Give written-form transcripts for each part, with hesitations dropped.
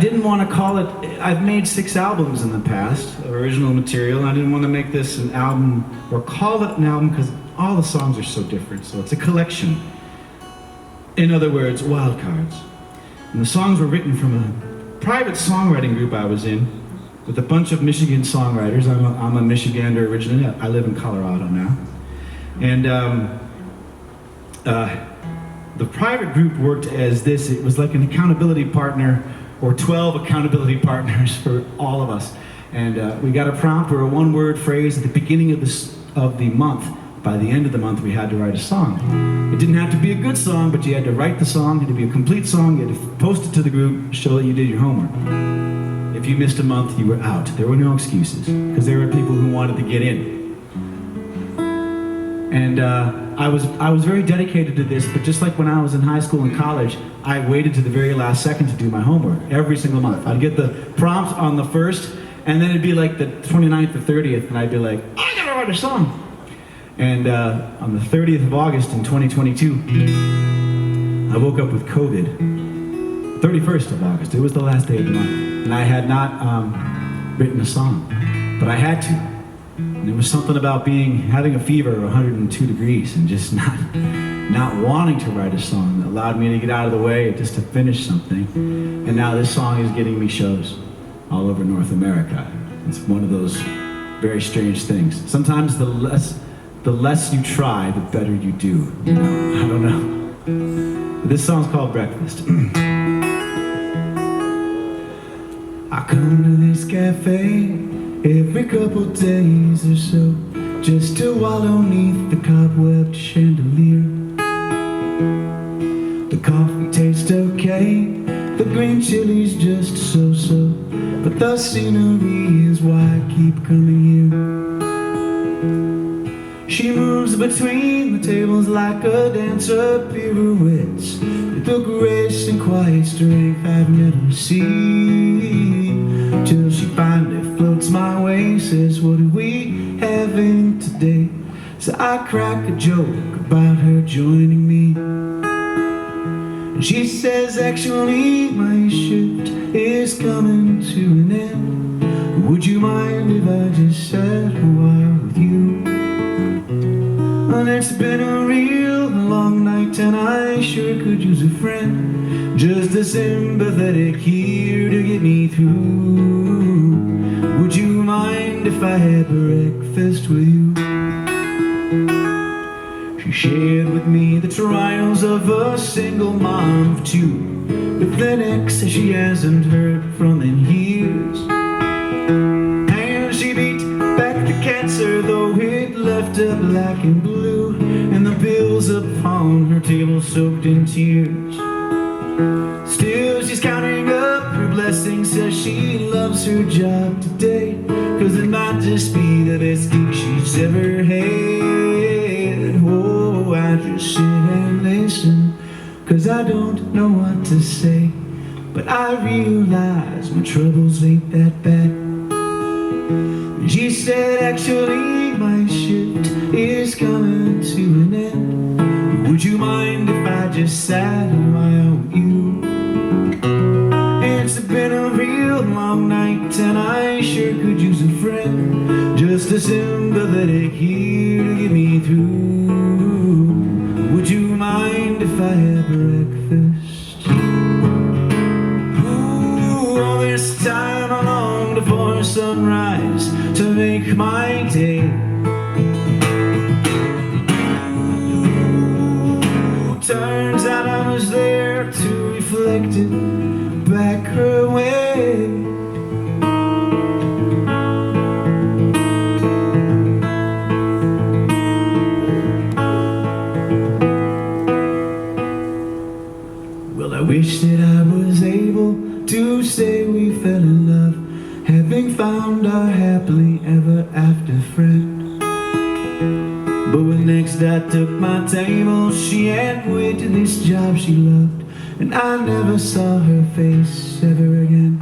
didn't want to call it, I've made 6 albums in the past, original material, and I didn't want to make this an album, or call it an album, because all the songs are so different, so it's a collection. In other words, wild cards. And the songs were written from a private songwriting group I was in, with a bunch of Michigan songwriters. I'm a Michigander originally, I live in Colorado now. And the private group worked as this. It was like an accountability partner, or 12 accountability partners for all of us. And we got a prompt or a one-word phrase at the beginning of the month. By the end of the month, we had to write a song. It didn't have to be a good song, but you had to write the song. It had to be a complete song. You had to post it to the group, show that you did your homework. If you missed a month, you were out. There were no excuses, because there were people who wanted to get in. And I was very dedicated to this, but just like when I was in high school and college, I waited to the very last second to do my homework every single month. I'd get the prompt on the 1st, and then it'd be like the 29th or 30th, and I'd be like, I gotta write a song. And on the 30th of August in 2022, I woke up with COVID. 31st of August, it was the last day of the month, and I had not written a song, but I had to. And there was something about having a fever of 102 degrees and just not wanting to write a song that allowed me to get out of the way just to finish something. And now this song is getting me shows all over North America. It's one of those very strange things. Sometimes the less you try, the better you do. You know, I don't know. But this song's called Breakfast. I come to this cafe every couple days or so, just to wallow neath the cobwebbed chandelier. The coffee tastes okay, the green chili's just so-so, but the scenery is why I keep coming here. She moves between the tables like a dancer, pirouettes with the grace and quiet strength I've never seen, till she finally floats my way, says, what do we have in today? So I crack a joke about her joining me, and she says, actually my shift is coming to an end. Would you mind if I just sat a while with you? And it's been a real long night, and I sure could use a friend, just a sympathetic here to get me through. Would you mind if I had breakfast with you? She shared with me the trials of a single mom of 2, with an ex she hasn't heard from in years. And she beat back the cancer, though it left her black and blue, and the bills upon her table soaked in tears. Still she's counting up her blessings, says she loves her job today, 'cause it might just be the best gig she's ever had. Oh, I just sit and listen, 'cause I don't know what to say, but I realize my troubles ain't that bad. She said, actually my shift is coming to an end. Would you mind if I just sat a while with you? It's been a real long night, and I sure could use a friend, just a sympathetic here to get me through. Would you mind if I had breakfast? Ooh, all this time I longed for sunrise to make my day. Ooh, turns out I was there to reflect it back her way. Well, I wish that I was able to say we fell in love, having found our happily ever after friend. But when next I took my table, she had quit this job she loved, and I never saw her face ever again.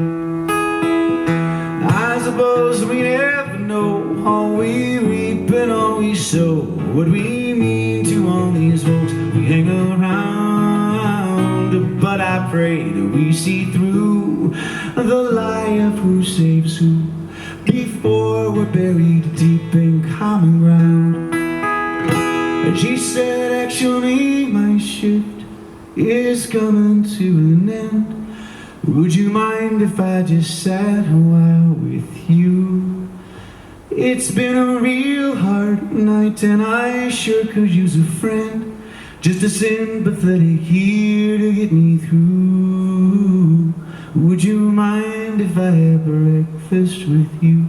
I suppose we never know, all we reap and all we sow, what we mean to all these folks we hang around. But I pray that we see through the lie of who saves who, before we're buried deep in common ground. And she said, actually my shift is coming to an end. Would you mind if I just sat a while with you? It's been a real hard night and I sure could use a friend, just a sympathetic ear to get me through. Would you mind if I had breakfast with you?